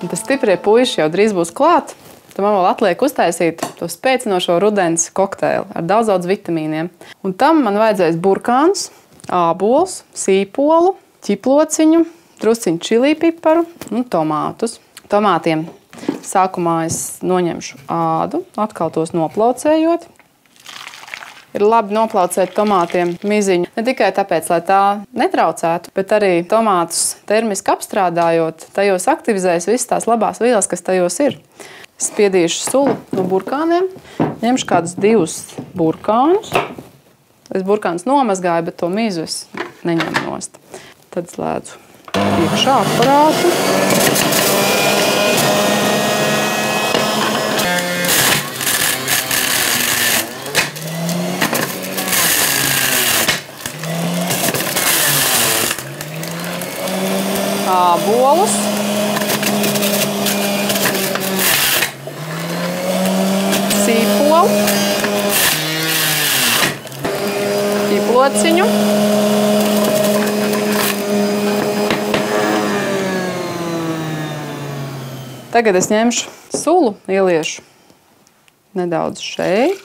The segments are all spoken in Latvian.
Un tas stiprie puiši jau drīz būs klāt. Tad man vēl atliek uztaisīt to spēcinošo rudens kokteili ar daudz vitamīniem. Un tam man vajadzēs burkāns, ābols, sīpolu, ķiplociņu, drusciņu čili piparu un tomātus. Tomātiem sākumā es noņemšu ādu, atkal tos noplaucējot. Ir labi noplaucēt tomātiem miziņu. Ne tikai tāpēc, lai tā netraucētu, bet arī tomātus termiski apstrādājot, tajos aktivizēs visas tās labās vielas, kas tajos ir. Spiedīšu sulu no burkāniem, ņemšu kādus 2 burkānus. Es burkānus nomazgāju, bet to mizu es neņemu nost. Tad slēdzu iekšā aparātu. Ābolus. Sīpolu. Ķiplociņu. Tagad es ņemšu sulu, ieliešu nedaudz šeit.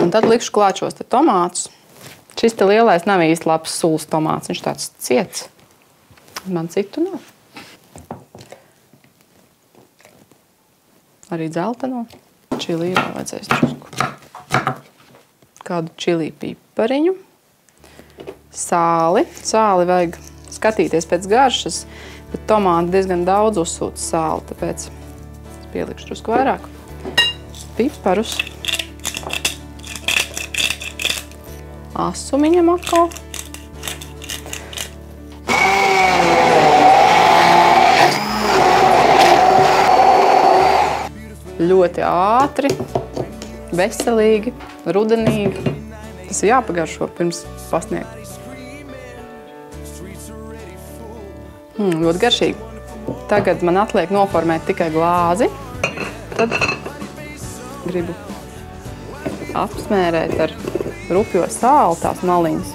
Un tad likšu klāt šos te tomātus. Šis te lielais nav īsti labs sulas tomāts, viņš tāds ciets. Man citu nav. Arī dzelteno. Čili vēl vajadzēs drusku. Kādu čili pipariņu. Sāli. Sāli vajag skatīties pēc garšas, bet tomāti diezgan daudz uzsūta sāli, tāpēc es pielikšu drusku vairāk. Piparus. Asumiņam atkal. Ļoti ātri, veselīgi, rudenīgi. Tas ir jāpagaršo pirms pasniegt. Ļoti garšīgi. Tagad man atliek noformēt tikai glāzi. Tad gribu apsmērēt ar rupjo sāli tās maliņas.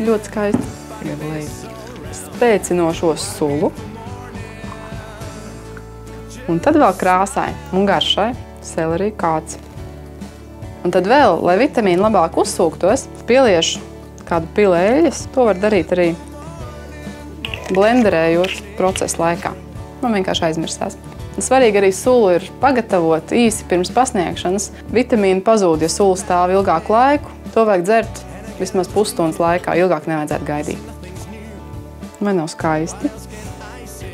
Ļoti skaisti. Spēcinošo sulu. Un tad vēl krāsai un garšai selerija kāds. Un tad vēl, lai vitamīni labāk uzsūktos, pieliešu kādu pili eļļas. To var darīt arī blenderējot procesa laikā. Man vienkārši aizmirsās. Svarīgi arī sulu ir pagatavot īsi pirms pasniegšanas. Vitamīni pazūd, ja sula stāv ilgāku laiku. To vajag dzert vismaz pusstundas laikā, ilgāk nevajadzētu gaidīt. Vai nav skaisti?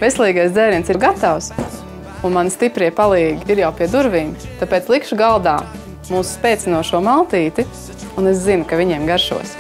Veselīgais dzēriens ir gatavs, un mani stiprie palīgi ir jau pie durvīm. Tāpēc likšu galdā mūsu spēcinošo maltīti, un es zinu, ka viņiem garšos.